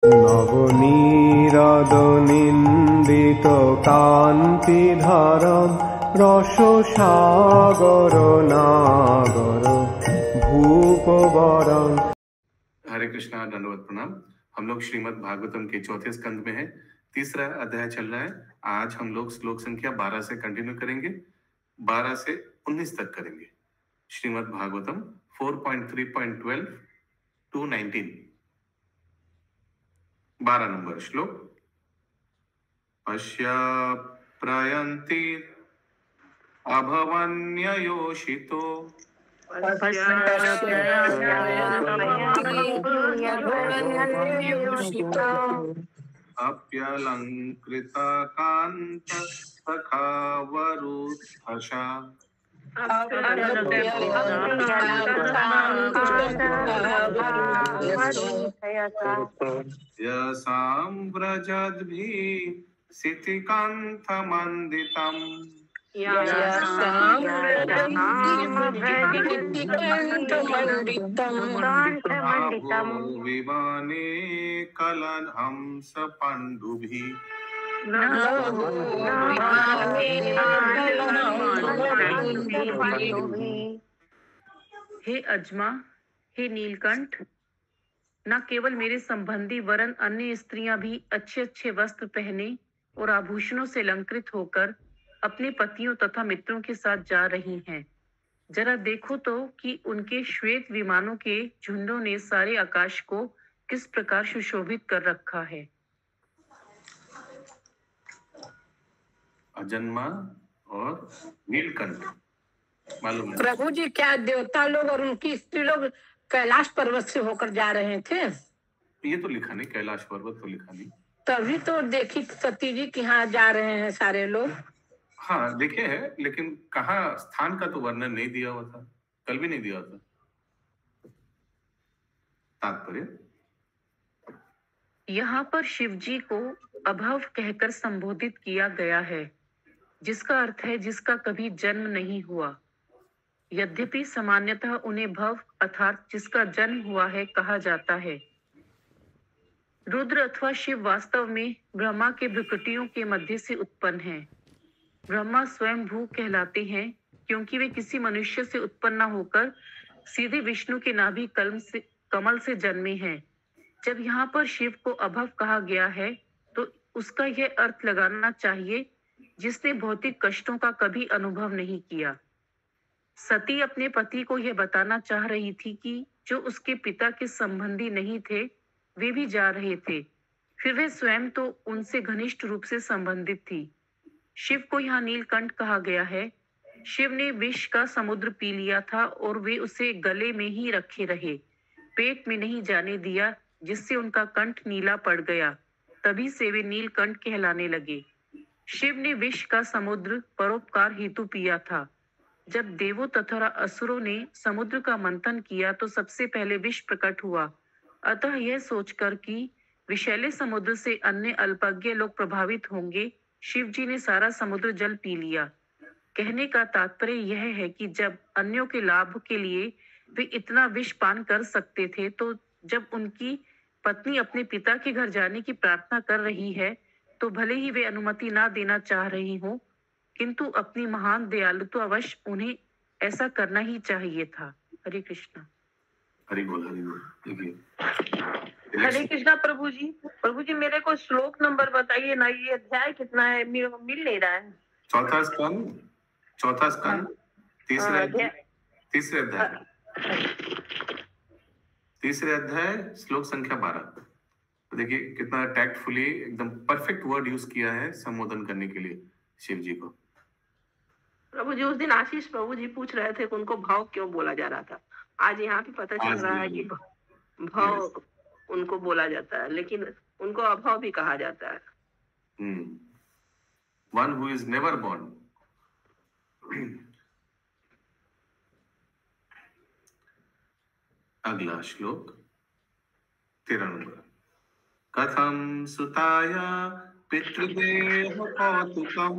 নবনীরদনিন্দিত কান্তিধারম রসসাগর নাগর भूपवरम। हरे कृष्णा, दंडवत प्रणाम। हम लोग श्रीमद् भागवतम के चौथे स्कंद में हैं। तीसरा अध्याय चल रहा है। आज हम लोग श्लोक संख्या 12 से कंटिन्यू करेंगे, 12 से 19 तक करेंगे। श्रीमद् भागवतम 4.3.12 टू 19, 12 नंबर श्लोक। अश्या प्रयन्ति अभवन्ययोषितो अप्यलंकृता कांत सखावरुद्धशा यसां व्रजद्भिः सितिकान्थमन्दितम् विमाने कलहंस पंडुभिः। हे अजमा, हे नीलकंठ, न केवल मेरे संबंधी वरन अन्य स्त्रियां भी अच्छे अच्छे वस्त्र पहने और आभूषणों से अलंकृत होकर अपने पतियों तथा मित्रों के साथ जा रही हैं। जरा देखो तो कि उनके श्वेत विमानों के झुंडों ने सारे आकाश को किस प्रकार सुशोभित कर रखा है। अजन्मा और नीलकंठ मालूम है? प्रभु जी, क्या देवता लोग और उनकी स्त्री लोग कैलाश पर्वत से होकर जा रहे थे? ये तो लिखा नहीं, कैलाश पर्वत तो लिखा नहीं। तभी तो देखी सती जी कि यहाँ जा रहे हैं सारे लोग। हाँ देखे है, लेकिन कहाँ स्थान का तो वर्णन नहीं दिया हुआ था, कल भी नहीं दिया हुआ था। तात्पर्य यहाँ पर शिव जी को अभव कहकर संबोधित किया गया है, जिसका अर्थ है जिसका कभी जन्म नहीं हुआ। यद्यपि सामान्यतः उन्हें भव अर्थात जिसका जन्म हुआ है कहा जाता है। रुद्र अथवा शिव वास्तव में ब्रह्मा के भ्रुकुटियों के मध्य से उत्पन्न हैं। ब्रह्मा स्वयं भू कहलाते हैं क्योंकि वे किसी मनुष्य से उत्पन्न न होकर सीधे विष्णु के नाभि कमल से जन्मे हैं। जब यहाँ पर शिव को अभव कहा गया है तो उसका यह अर्थ लगाना चाहिए जिसने भौतिक कष्टों का कभी अनुभव नहीं किया। सती अपने पति को यह बताना चाह रही थी कि जो उसके पिता के संबंधी नहीं थे वे भी जा रहे थे, फिर वे स्वयं तो उनसे घनिष्ठ रूप से संबंधित थी। शिव को यहाँ नीलकंठ कहा गया है। शिव ने विष का समुद्र पी लिया था और वे उसे गले में ही रखे रहे, पेट में नहीं जाने दिया, जिससे उनका कंठ नीला पड़ गया। तभी से वे नीलकंठ कहलाने लगे। शिव ने विष का समुद्र परोपकार हेतु पिया था। जब देवों तथा असुरों ने समुद्र का मंथन किया तो सबसे पहले विष प्रकट हुआ। अतः यह सोचकर कि विषैले समुद्र से अन्य अल्पज्ञ लोग प्रभावित होंगे, शिव जी ने सारा समुद्र जल पी लिया। कहने का तात्पर्य यह है कि जब अन्यों के लाभ के लिए वे इतना विष पान कर सकते थे, तो जब उनकी पत्नी अपने पिता के घर जाने की प्रार्थना कर रही है तो भले ही वे अनुमति ना देना चाह रही हो, किंतु अपनी महान दयालुता अवश्य उन्हें ऐसा करना ही चाहिए था। हरे कृष्णा। हरि बोल, हरि बोल। हरे कृष्णा। प्रभु जी मेरे को श्लोक नंबर बताइए ना, ये अध्याय कितना है, मिल नहीं रहा है। चौथा स्कंद तीसरे अध्याय श्लोक संख्या 12। तो देखिए कितना टैक्टफुली एकदम परफेक्ट वर्ड यूज किया है संबोधन करने के लिए शिव जी को। प्रभु जी, उस दिन आशीष प्रभु जी पूछ रहे थे कि उनको भाव क्यों बोला जा रहा था। आज यहाँ पे पता चल रहा है कि भाव उनको बोला जाता है, लेकिन उनको अभाव भी कहा जाता है। One who is never born. अगला श्लोक 13 नंबर। कथम सुताया पितृदेह कौतुकम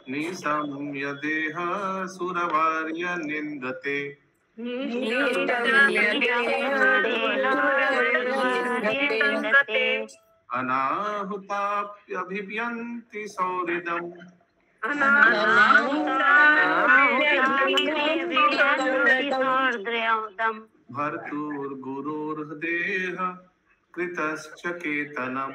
निसंय देह सुरवार्य निंदते अनाहुताप्यभिव्यन्ति सौहृदम् भर्तुर्गुरुर्देह कृतश्च केतनम्।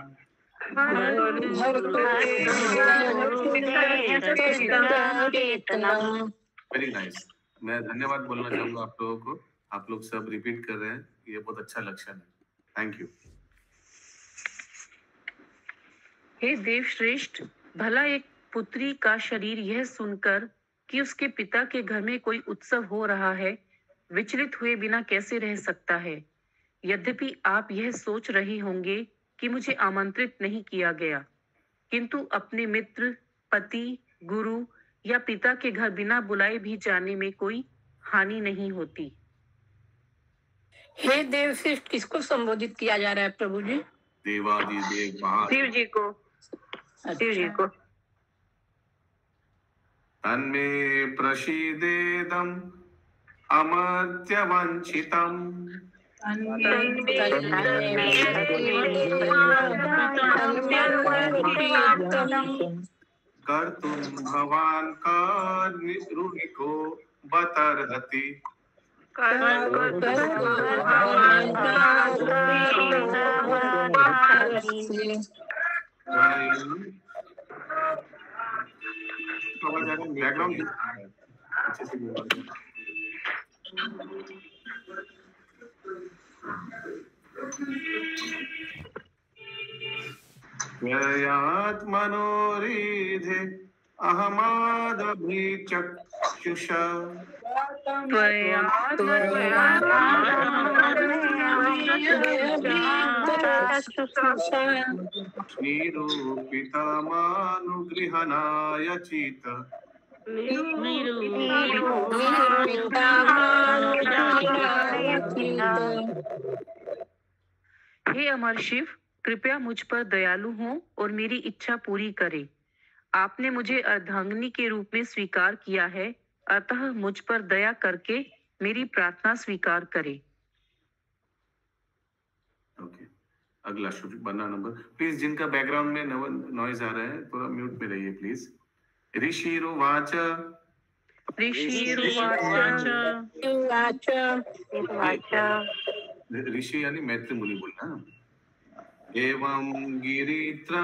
Very nice. मैं धन्यवाद बोलना चाहूंगा आप लोगों को। आप लोग सब रिपीट कर रहे हैं, ये बहुत अच्छा लक्षण है। Thank you. हे देवश्रेष्ठ, भला एक पुत्री का शरीर यह सुनकर कि उसके पिता के घर में कोई उत्सव हो रहा है, विचलित हुए बिना कैसे रह सकता है? यद्यपि आप यह सोच रहे होंगे कि मुझे आमंत्रित नहीं किया गया, किंतु अपने मित्र, पति, गुरु या पिता के घर बिना बुलाए भी जाने में कोई हानि नहीं होती। हे देवश्रेष्ठ, किसको संबोधित किया जा रहा है प्रभु जी? देवादिदेव शिव जी को, शिव जी को। तन्मे प्रसीदेदम् अमर्त्यवञ्चितम् कर्तुं भवान् कारुणिको बतर्हति। बैकग्राउंड अच्छे से मनोरिधे अहमादभिचक्षुष निरूपितमानुगृहणाय चित। हे अमर शिव, कृपया मुझ पर दयालु हो और मेरी इच्छा पूरी करे। आपने मुझे अर्धांगिनी के रूप में स्वीकार किया है, अतः मुझ पर दया करके मेरी प्रार्थना स्वीकार करे। ओके, अगला श्लोक बना नंबर प्लीज। जिनका बैकग्राउंड में नॉइज आ रहा है थोड़ा म्यूट में रहिए प्लीज। ऋषिरुवाच ऋषि यानी मैत्री मुनि बोलना। एवं गिरित्र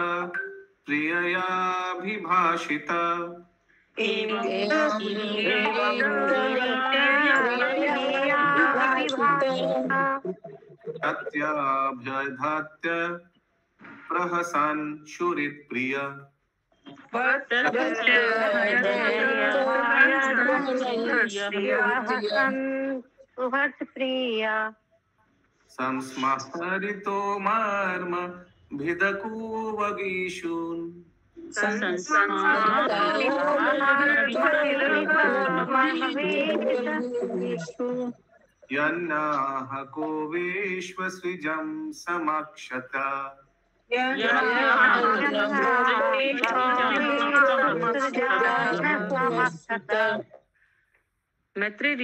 प्रिययाभिभाषित सत्याभ्यधात्य प्रहसन् शुरित प्रिय संस्मरितो मर्म भिदकुवगीषून् यन्नाहको विश्वसृजं समक्षत। मैत्रेय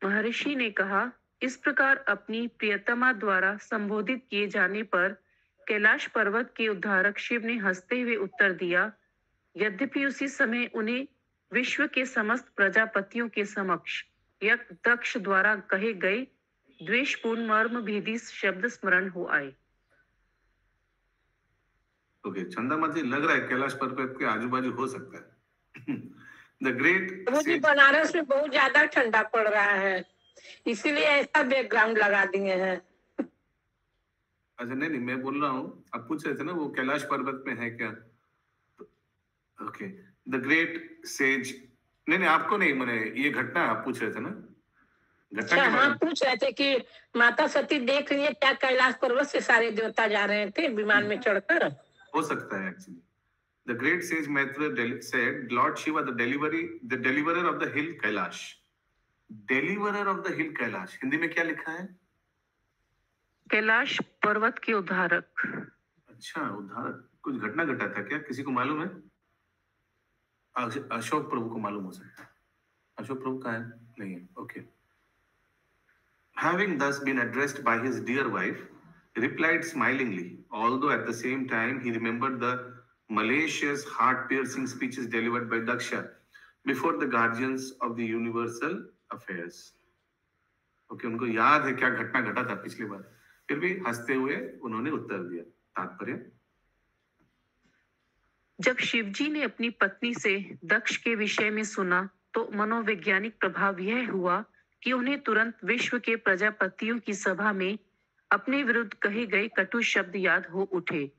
महर्षि ने कहा, इस प्रकार अपनी प्रियतमा द्वारा संबोधित किए जाने पर कैलाश पर्वत के उद्धारक शिव ने हंसते हुए उत्तर दिया, यद्यपि उसी समय उन्हें विश्व के समस्त प्रजापतियों के समक्ष यक्ष द्वारा कहे गए द्वेषपूर्ण मर्म भेदी शब्द स्मरण हो आए। ओके, चंदामती लग रहा है कैलाश पर्वत के आजू बाजू हो सकता है। द ग्रेट मुझे बनारस में बहुत ज्यादा ठंडा पड़ रहा है, इसीलिए ऐसा बैकग्राउंड लगा दिए हैं। अच्छा नहीं, मैं बोल रहा हूँ, आप पूछ रहे थे ना वो कैलाश पर्वत में है क्या। ओके, द ग्रेट सेज, नहीं आपको नहीं, मैंने ये घटना आप पूछ रहे थे ना। अच्छा, हाँ पूछ रहे थे कि माता सती देख रही है क्या कैलाश पर्वत से सारे देवता जा रहे थे विमान में चढ़कर। हो सकता है actually. The great sage Maitreya said, Lord Shiva, the deliverer of the hill Kailash. Deliverer of the hill Kailash. Hindi में क्या लिखा है? कैलाश पर्वत के उद्धारक। अच्छा, उद्धारक। कुछ घटना घटा था क्या, किसी को मालूम है? अशोक प्रभु को मालूम हो सकता है। अशोक प्रभु कहाँ है? नहीं है। Okay. Having thus been addressed by his dear wife, he replied smilingly, although at the same time he remembered the malicious, heart-piercing speeches delivered by Daksha before the guardians of the universal affairs. Okay, उनको याद है क्या घटना घटा था पिछली बार, फिर भी हंसते हुए उन्होंने उत्तर दिया। तात्पर्य, जब शिवजी ने अपनी पत्नी से दक्ष के विषय में सुना तो मनोवैज्ञानिक प्रभाव यह हुआ कि उन्हें तुरंत विश्व के प्रजापतियों की सभा में अपने विरुद्ध कहे गए कटु शब्द याद हो उठे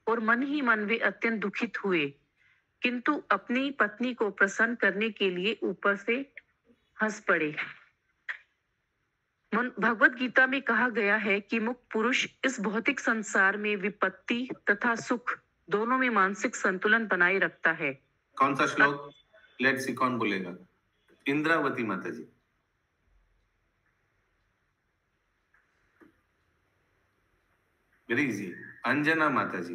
और मन ही मन वे अत्यंत दुखित हुए, किंतु अपनी पत्नी को प्रसन्न करने के लिए ऊपर से हंस पड़े। भगवत गीता में कहा गया है कि मुक्त पुरुष इस भौतिक संसार में विपत्ति तथा सुख दोनों में मानसिक संतुलन बनाए रखता है। कौन सा श्लोक? लेट्स सी कौन बोलेगा। इंद्रावती माता जी। Very easy. अंजना माता जी,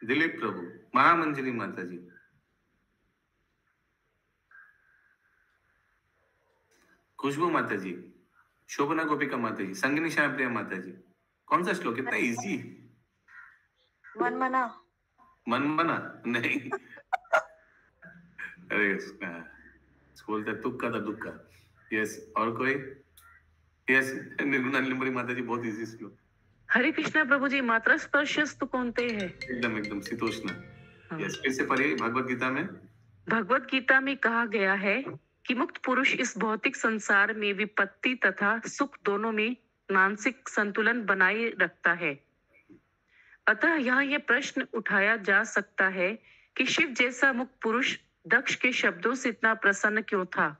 दिलीप प्रभु, महामंजरी माता जी, खुशबू माता जी, शोभना गोपिका माता जी, संगिनी श्याम प्रिया माता जी। कौन सा श्लोक? कितना इजी। मनमना। मनमना नहीं। अरे बोलते तुक्का था दुक्का। यस, और कोई? यस, निर्गुणा नीलमणि माता जी, बहुत इजी श्लोक। हरे कृष्णा प्रभु जी। मात्रा स्पर्शस्तु कौनते है? एकदम एकदम शीतोष्ण। यस, फिर से पढ़िए भगवत गीता में। भगवत गीता में कहा गया है कि मुक्त पुरुष इस भौतिक संसार में विपत्ति तथा सुख दोनों में मानसिक संतुलन बनाए रखता है। अतः यहाँ यह प्रश्न उठाया जा सकता है कि शिव जैसा मुक्त पुरुष दक्ष के शब्दों से इतना प्रसन्न क्यों था।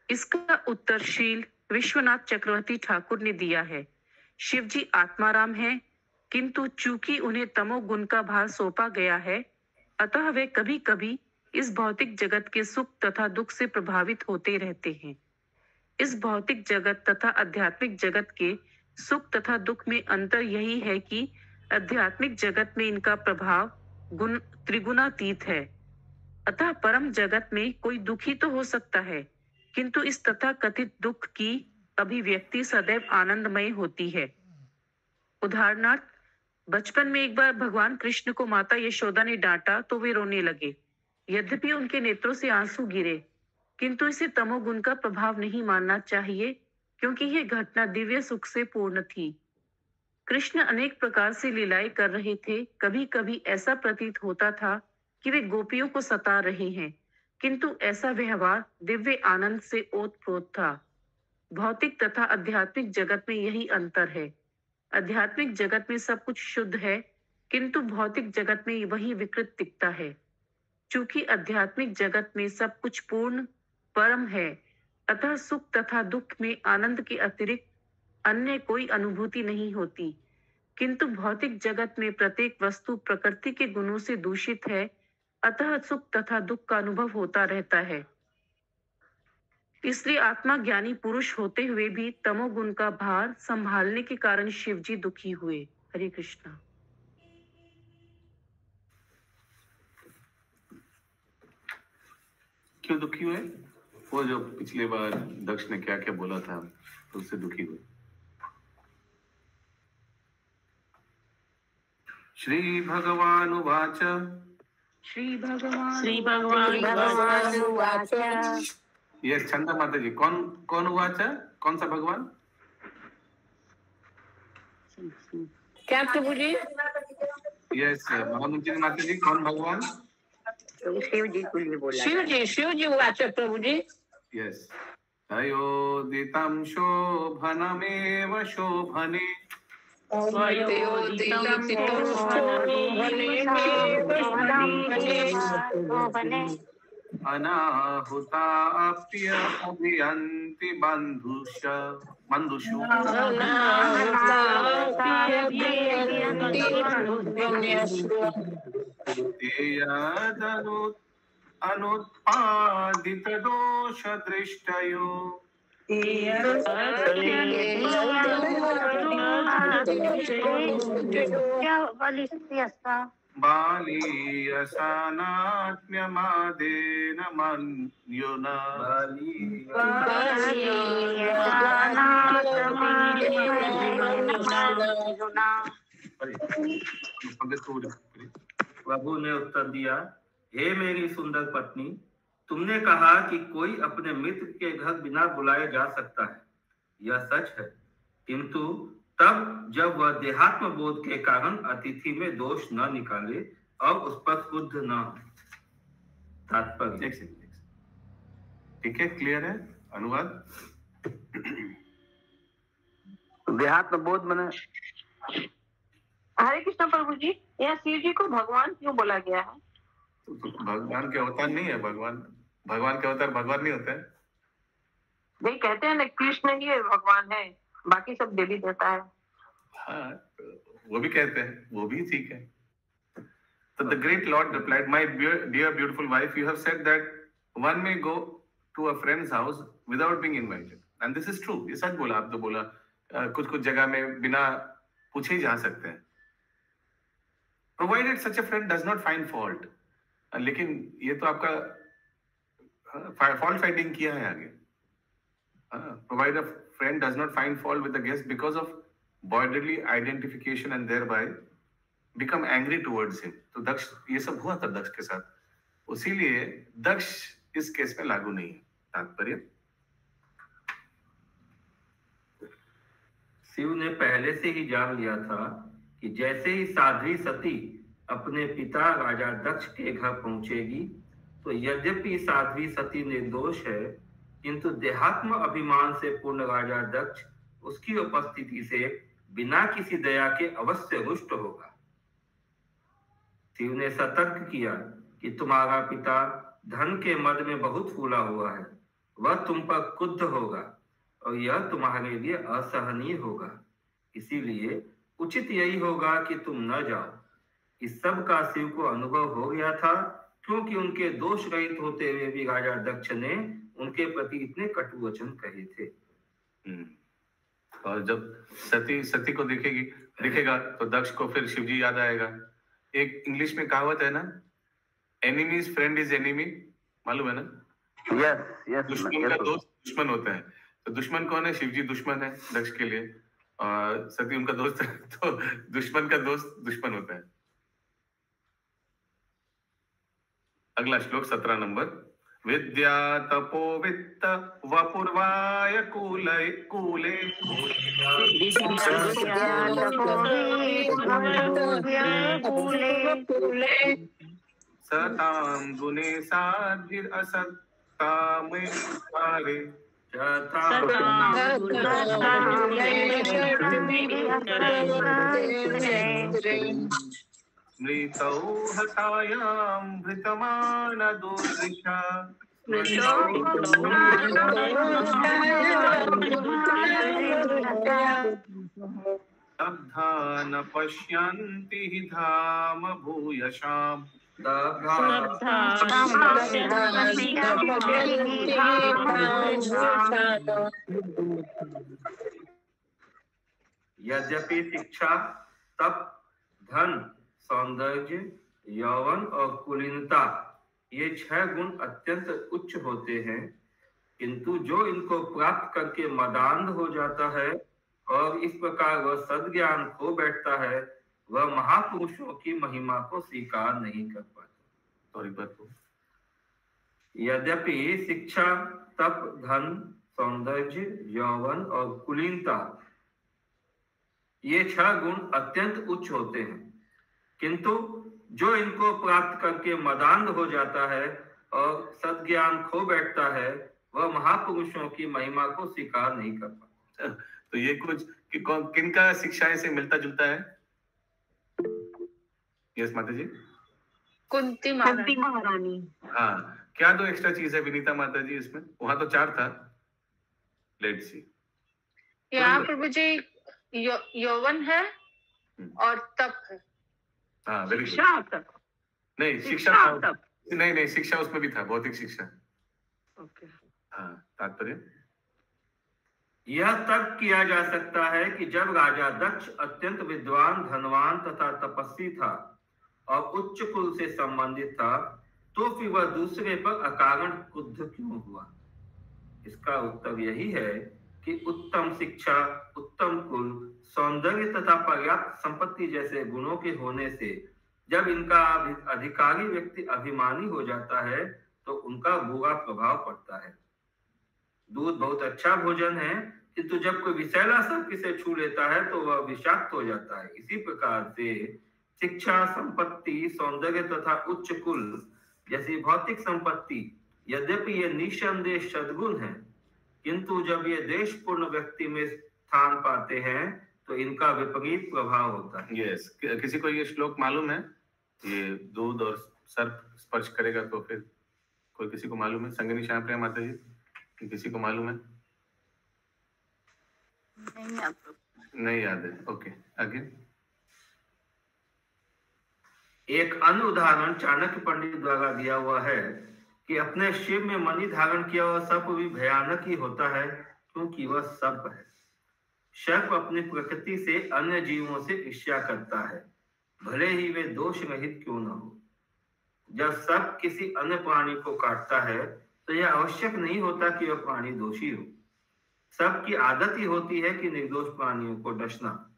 इसका उत्तर शील विश्वनाथ चक्रवर्ती ठाकुर ने दिया है। शिवजी आत्माराम हैं, किंतु चूंकि उन्हें तमोगुण का भार सौंपा गया है, अतः वे कभी कभी इस भौतिक जगत के सुख तथा दुख से प्रभावित होते रहते हैं। इस भौतिक जगत तथा आध्यात्मिक जगत के सुख तथा दुख में अंतर यही है कि आध्यात्मिक जगत में इनका प्रभाव गुण त्रिगुणातीत है। अतः परम जगत में कोई दुखी तो हो सकता है, किंतु इस तथा कथित दुख की अभिव्यक्ति सदैव आनंदमय होती है। उदाहरणार्थ, बचपन में एक बार भगवान कृष्ण को माता यशोदा ने डांटा तो वे रोने लगे। यद्यपि उनके नेत्रों से आंसू गिरे, किंतु इसे तमोगुण का प्रभाव नहीं मानना चाहिए, क्योंकि यह घटना दिव्य सुख से पूर्ण थी। कृष्ण अनेक प्रकार से लीलाएं कर रहे थे। कभी कभी ऐसा प्रतीत होता था कि वे गोपियों को सता रहे हैं, किंतु ऐसा व्यवहार दिव्य आनंद से ओतप्रोत था। भौतिक तथा आध्यात्मिक जगत में यही अंतर है। आध्यात्मिक जगत में सब कुछ शुद्ध है, किंतु भौतिक जगत में वही विकृत दिखता है। चूंकि आध्यात्मिक जगत में सब कुछ पूर्ण परम है, अतः सुख तथा दुख में आनंद के अतिरिक्त अन्य कोई अनुभूति नहीं होती, किंतु भौतिक जगत में प्रत्येक वस्तु प्रकृति के गुणों से दूषित है, अतः सुख तथा दुख का अनुभव होता रहता है। इसलिए आत्मा ज्ञानी पुरुष होते हुए भी तमोगुण का भार संभालने के कारण शिवजी दुखी हुए। हरे कृष्णा। क्यों दुखी हुए? वो जो पिछले बार दक्ष ने क्या क्या बोला था, तो उससे दुखी हुए। श्री भगवान उवाच। श्री भगवान ये चंदा माता जी, कौन उवाच? कौन सा भगवान? क्या प्रभु जी? यस, महामंत्री माता जी, कौन भगवान? शिव जी को लिए बोला। शिव जी उवाच प्रभु जी। यस। तयोदितं शोभनमेव शोभने अनाहुताप्य अभियन्ति बन्धुषु अनुत्पादित दोष दृष्टयो बालीयसानात्म्यमादेन मन्युना प्रभु ने उत्तर दिया, हे मेरी सुंदर पत्नी, तुमने कहा कि कोई अपने मित्र के घर बिना बुलाए जा सकता है, यह सच है, किंतु तब जब वह देहात्म बोध के कारण अतिथि में दोष न निकाले और उस पर क्रुद्ध न हो। तात्पर्य। ठीक है, क्लियर है? अनुवाद। देहात्म बोध मने हरे कृष्ण प्रभु जी, यहाँ शिव जी को भगवान क्यों बोला गया है? भगवान के अवतार नहीं है। भगवान के अवतार भगवान नहीं होता है। भाई कहते हैं ना कृष्ण ही भगवान है, बाकी सब देवी देवता है। हाँ, वो भी कहते हैं, वो भी ठीक है। So the great Lord replied, "My dear beautiful wife, you have said that one may go to a friend's house without being invited, and this is true." ये सच बोला, आप तो बोला कुछ जगह में बिना पूछे ही जा सकते हैं, provided such a friend does not find fault. लेकिन ये तो आपका fault finding किया है आगे. Provided a friend does not find fault with the guest because of bodily identification and thereby become angry towards him. तो दक्ष, ये सब हुआ था दक्ष के साथ, उसीलिए दक्ष इस केस में लागू नहीं है। तात्पर्य, शिव ने पहले से ही जान लिया था कि जैसे ही साध्वी सती अपने पिता राजा दक्ष के घर पहुंचेगी, तो यद्यपि साध्वी सती निर्दोष है, किंतु देहात्म अभिमान से पूर्ण राजा दक्ष उसकी उपस्थिति से बिना किसी दया के अवश्य रुष्ट होगा। शिव ने सतर्क किया कि तुम्हारा पिता धन के मद में बहुत फूला हुआ है, वह तुम पर क्रुद्ध होगा और यह तुम्हारे लिए असहनीय होगा, इसीलिए उचित यही होगा कि तुम न जाओ। इस सब का शिव को अनुभव हो गया था, क्योंकि उनके दोष रहित होते हुए भी राजा दक्ष ने उनके प्रति इतने कटु वचन कहे थे। और जब सती को दिखेगा तो दक्ष को फिर शिवजी याद आएगा। एक इंग्लिश में कहावत है ना, एनिमीज फ्रेंड इज एनिमी, मालूम है ना? यस दुश्मन का दोस्त दुश्मन होता है। तो दुश्मन कौन है? शिवजी दुश्मन है दक्ष के लिए, और सती उनका दोस्त है, तो दुश्मन का दोस्त दुश्मन होता है। अगला श्लोक 17 नंबर। विद्या तपो वित्त वपुर्वाय कूले सताम गुणे साधिर असत्तामे कारे मृतौ हतायां भृतमान दुर्दृशा स्तब्धा न पश्यन्ति हि धाम भूयशाम् यद्यपि शिक्षा, तप, धन, सौंदर्य, यौवन और कुलीनता ये 6 गुण अत्यंत उच्च होते हैं, किंतु जो इनको प्राप्त करके मदान्ध हो जाता है और इस प्रकार वह सद्ज्ञान खो बैठता है, वह महापुरुषों की महिमा को स्वीकार नहीं कर पाता। यद्यपि शिक्षा, तप, धन, सौंदर्य, यौवन और कुलीनता ये 6 गुण अत्यंत उच्च होते हैं, किंतु जो इनको प्राप्त करके मदान्ध हो जाता है और सद्ज्ञान खो बैठता है, वह महापुरुषों की महिमा को स्वीकार नहीं कर पाता। तो ये कुछ किनका शिक्षाएं से मिलता जुलता है? यस माता जी, कुंती महारानी। हाँ, क्या 2 एक्स्ट्रा चीज है विनीता माता जी इसमें? वहां तो 4 था। Let's see. यहाँ प्रभु जी यौवन है और तप है। हाँ, वेरी गुड। नहीं, शिक्षा नहीं, शिक्षा उसमें भी था, भौतिक शिक्षा। ओके। हाँ, तात्पर्य, यह तब किया जा सकता है कि जब राजा दक्ष अत्यंत विद्वान, धनवान तथा तपस्वी था और उच्च कुल से संबंधित था, तो फिर वह दूसरे पर अकारण क्रुद्ध क्यों हुआ? इसका उत्तर यही है कि उत्तम शिक्षा, उत्तम कुल, सौंदर्य तथा पर्याप्त संपत्ति जैसे गुणों के होने से जब इनका अधिकारी व्यक्ति अभिमानी हो जाता है तो उनका बुरा प्रभाव पड़ता है। दूध बहुत अच्छा भोजन है, किंतु जब कोई विषैला सर्प इसे छू लेता है तो वह विषाक्त हो जाता है। इसी प्रकार से शिक्षा, संपत्ति, सौंदर्य तथा उच्च कुल जैसी भौतिक संपत्ति यद्यपि ये निसंदेह सद्गुण है, किंतु जब ये देशपूर्ण व्यक्ति में स्थान पाते हैं तो इनका विपरीत प्रभाव होता है। यस, किसी को ये श्लोक मालूम है? ये दूध और सर्प स्पर्श करेगा तो फिर कोई किसी को मालूम है? संगिनी श्याम प्रिया माता जी, किसी को मालूम है? नहीं याद है। ओके, आगे। एक अन्य उदाहरण चाणक्य पंडित द्वारा दिया हुआ है कि अपने शिव में मणि धारण किया हुआ सर्प भी भयानक ही होता है, क्योंकि वह सर्प है। सर्प अपनी प्रकृति से अन्य जीवों से ईर्ष्या करता है, भले ही वे दोष रहित क्यों न हो। जब सर्प किसी अन्य प्राणी को काटता है तो यह आवश्यक नहीं होता कि वह प्राणी दोषी हो। सर्प की आदत ही होती है कि निर्दोष प्राणियों को डसना।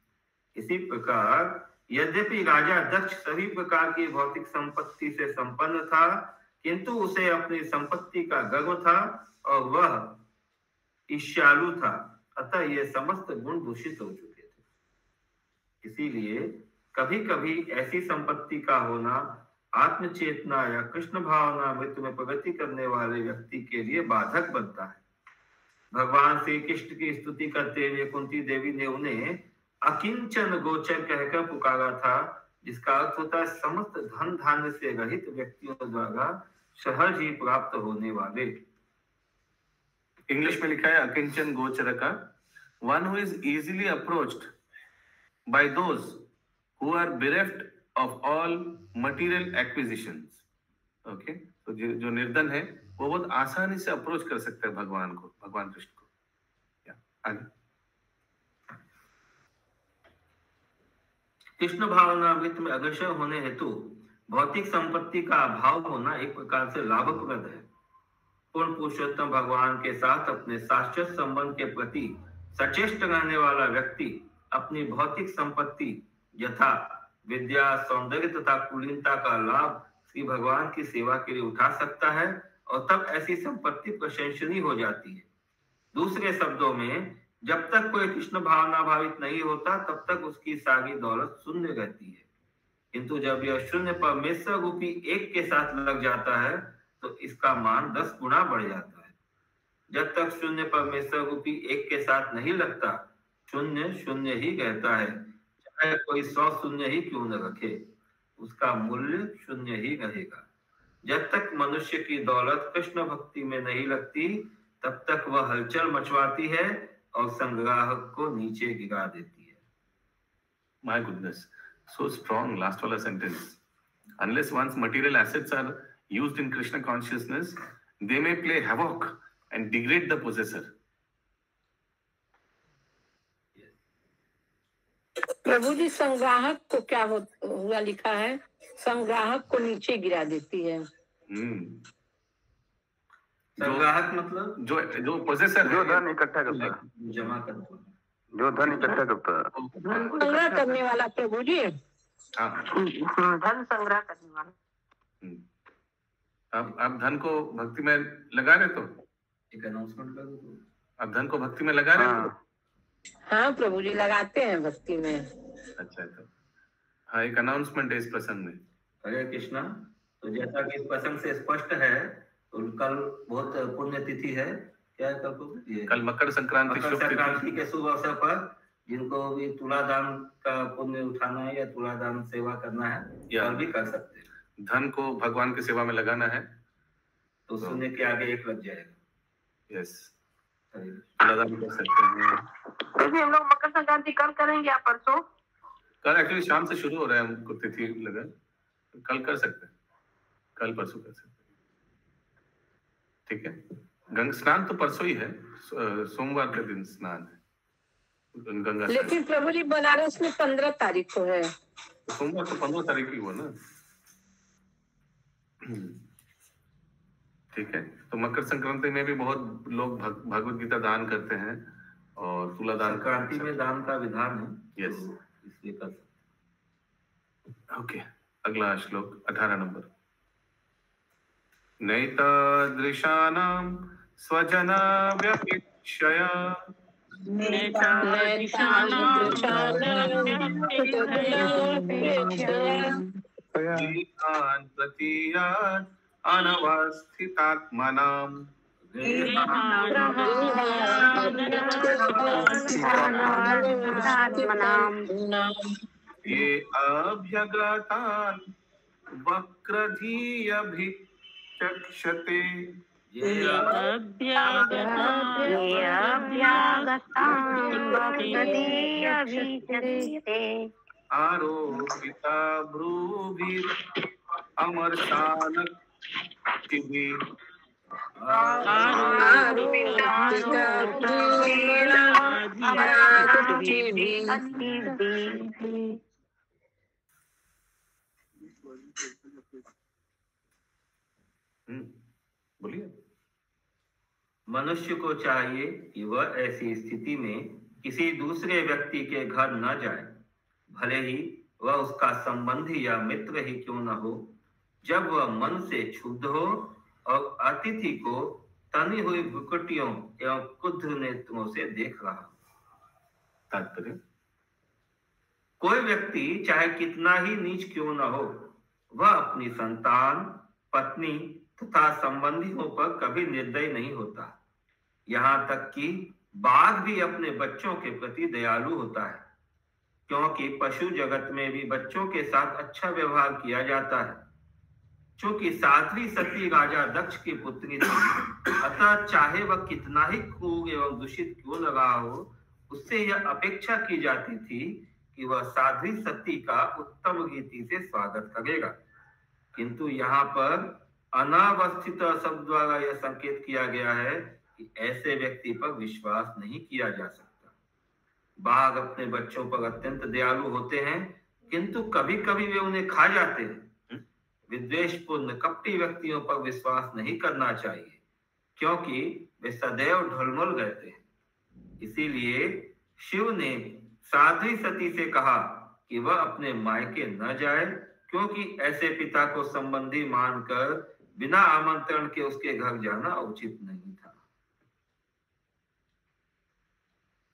इसी प्रकार यद्यपि राजा दक्ष सभी प्रकार की भौतिक संपत्ति से संपन्न था, किंतु उसे अपनी संपत्ति का गर्व था और वह ईर्ष्यालु था, अतः ये समस्त गुण दूषित हो चुके थे। इसीलिए कभी कभी ऐसी संपत्ति का होना आत्मचेतना या कृष्ण भावना मृत्यु में प्रगति करने वाले व्यक्ति के लिए बाधक बनता है। भगवान श्री कृष्ण की स्तुति करते हुए कुंती देवी ने उन्हें अकिंचन गोचर कहकर पुकारा था, जिसका अर्थ होता है समस्त धन धान्य से रहित व्यक्तियों द्वारा सहज ही प्राप्त होने वाले। इंग्लिश में लिखा है अकिंचन गोचर का, one who is easily approached by those who are bereft of all material acquisitions. Okay, तो जो निर्धन है वो बहुत आसानी से अप्रोच कर सकते हैं भगवान को, भगवान कृष्ण को। आगे। कृष्ण भावनामृत में अग्रसर होने हेतु भौतिक संपत्ति का अभाव होना एक प्रकार से लाभप्रद है। पूर्ण पुरुषोत्तम भगवान के साथ अपने शाश्वत संबंध के प्रति सचेष्ट रहने वाला व्यक्ति अपनी भौतिक संपत्ति यथा विद्या, सौंदर्य तथा कुलीनता का लाभ श्री भगवान की सेवा के लिए उठा सकता है और तब ऐसी संपत्ति प्रशंसनीय हो जाती है। दूसरे शब्दों में, जब तक कोई कृष्ण भावना भावित नहीं होता तब तक उसकी सारी दौलत शून्य रहती है, किंतु जब यह शून्य परमेश्वर रूपी एक के साथ लग जाता है तो इसका मान 10 गुना बढ़ जाता है। जब तक शून्य परमेश्वर रूपी एक के साथ नहीं लगता, शून्य शून्य ही रहता है, चाहे कोई 100 शून्य ही क्यों न रखे, उसका मूल्य शून्य ही रहेगा। जब तक मनुष्य की दौलत कृष्ण भक्ति में नहीं लगती तब तक वह हलचल मचवाती है और संग्राहक को नीचे गिरा देती है। My goodness, so strong last wala sentence. Unless one's material assets are used in Krishna consciousness, they may play havoc and degrade the possessor. प्रभु जी, संग्राहक को क्या हुआ लिखा है? संग्राहक को नीचे गिरा देती है। संग्राहक मतलब जो पोजेसर, जो धन इकट्ठा करता है, जमा करता है, जो धन इकट्ठा करता है, संग्रह करने वाला प्रभु जी। धन संग्रह करने वाला। अब आप धन को भक्ति में लगा रहे तो एक अनाउंसमेंट कर दो। आप धन को भक्ति में लगा रहे तो? हाँ प्रभु जी, लगाते हैं भक्ति में। अच्छा, तो हाँ, एक अनाउंसमेंट है इस प्रसंग में। हरे कृष्णा। तो जैसा कि इस प्रसंग से स्पष्ट है, तो कल बहुत पुण्य तिथि है। क्या है कल को? कल मकर संक्रांति के शुभ अवसर पर जिनको भी तुलादान का पुण्य उठाना है या तुलादान सेवा करना है, कल भी कर सकते हैं। धन को भगवान की सेवा में लगाना है तो शून्य के आगे 1 लग जाएगा। यस, तुलादान कर सकते हैं। तो हम लोग मकर संक्रांति कल करेंगे या परसों? कल एक्चुअली शाम से शुरू हो रहा है, हमको तिथि लगा, कल कर सकते हैं, कल परसों कर सकते हैं। ठीक है, गंगा स्नान तो परसों ही है, सोमवार के दिन स्नान है गंगा। लेकिन प्रभु जी बनारस में 15 तारीख को है। सोमवार तो 15 तारीख ही हुआ ना। ठीक है, तो मकर संक्रांति में भी बहुत लोग भगवत गीता दान करते हैं और तुला दान। संक्रांति में दान का विधान है, यस, तो इसलिए कर सकते। ओके, अगला श्लोक 18 नंबर। नैतादृशानां स्वजना व्यपेक्षया देहान् प्रतीयात् अनवस्थितात्मनाम् ये अभ्यगतान् वक्रधियभिचक्षते आरोपिता भ्रूभिः अमर्षानक्तिभिः बोलिए। मनुष्य को चाहिए कि वह ऐसी स्थिति में किसी दूसरे व्यक्ति के घर न जाए, भले ही वह उसका संबंधी या मित्र ही क्यों न हो, जब वह मन से क्षुब्ध हो और अतिथि को तनी हुई भुकटियों एवं क्रुद्ध नेत्रों से देख रहा हो। तात्पर्य, कोई व्यक्ति चाहे कितना ही नीच क्यों न हो, वह अपनी संतान, पत्नी तथा संबंधियों पर कभी निर्दयी नहीं होता। यहाँ तक कि बाघ भी अपने बच्चों के प्रति दयालु होता है, क्योंकि पशु जगत में भी बच्चों के साथ अच्छा व्यवहार किया जाता है। चूंकि साध्वी सती राजा दक्ष की पुत्री थी, अतः चाहे वह कितना ही क्रूर एवं दूषित क्यों न रहा हो, उससे यह अपेक्षा की जाती थी कि वह साध्वी सती का उत्तम रीति से स्वागत करेगा। किंतु यहाँ पर अनावस्थित शब्द द्वारा यह संकेत किया गया है कि ऐसे व्यक्ति पर विश्वास नहीं किया जा सकता। बाघ अपने बच्चों पर अत्यंत दयालु होते हैं, किंतु कभी कभी वे उन्हें खा जाते हैं। विद्वेषपूर्ण कपटी व्यक्तियों पर विश्वास नहीं करना चाहिए, क्योंकि वे सदैव ढुलमुल रहते हैं। इसीलिए शिव ने साध्वी सती से कहा कि वह अपने मायके न जाए, क्योंकि ऐसे पिता को संबंधी मानकर बिना आमंत्रण के उसके घर जाना उचित नहीं था।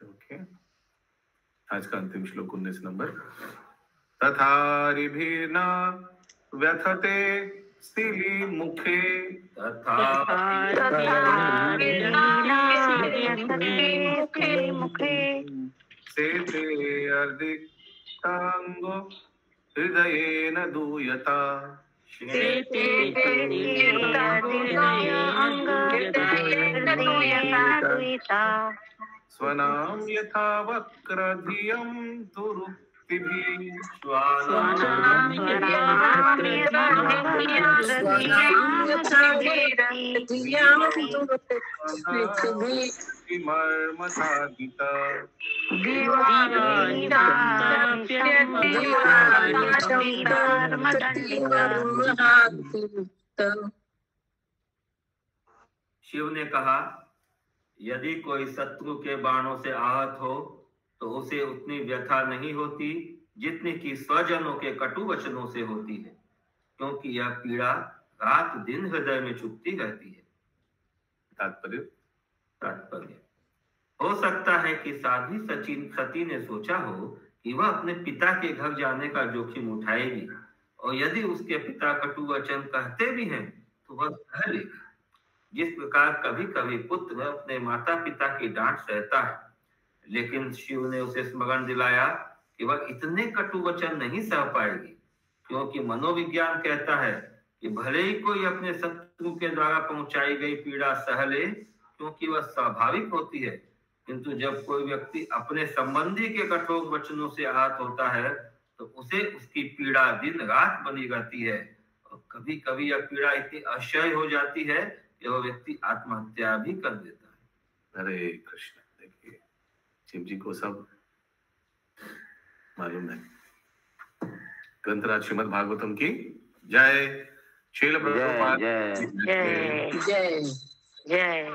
ओके, आज का अंतिम श्लोक 19 नंबर। तथारिभिर्न व्यथते स्थिली मुखे सेते अर्दिक्तांगो हृदयेन दूयता स्वनाम यथा वक्रधियं दुरुक्तिभिः मर्मसाधिता शिव ने कहा, यदि कोई शत्रु के बाणों से आहत हो तो उसे उतनी व्यथा नहीं होती जितनी कि स्वजनों के कटु वचनों से होती है, क्योंकि यह पीड़ा रात दिन हृदय में चुभती रहती है। तात्पर्य, हो सकता है कि साध्वी सती ने सोचा हो कि वह अपने पिता के घर जाने का जोखिम उठाएगी, और यदि उसके पिता कटु वचन कहते भी हैं तो वह सह लेगी। जिस प्रकार कभी कभी पुत्र अपने माता पिता की डांट सहता है, लेकिन शिव ने उसे स्मरण दिलाया कि वह इतने कटु वचन नहीं सह पाएगी, क्योंकि मनोविज्ञान कहता है कि भले ही कोई अपने शत्रु के द्वारा पहुंचाई गई पीड़ा सह ले, क्योंकि वह स्वाभाविक होती है, किंतु जब कोई व्यक्ति अपने संबंधी के कठोर वचनों से आहत होता है तो उसे उसकी पीड़ा दिन रात बनी रहती है, और कभी कभी यह पीड़ा इतनी असह्य हो जाती है कि वह व्यक्ति आत्महत्या भी कर देता है। हरे कृष्ण। देखिए, शिव जी को सब मालूम है। ग्रंथराज श्रीमद् भागवतम की जय। शील जय प्रभुपाद जय जय जय जय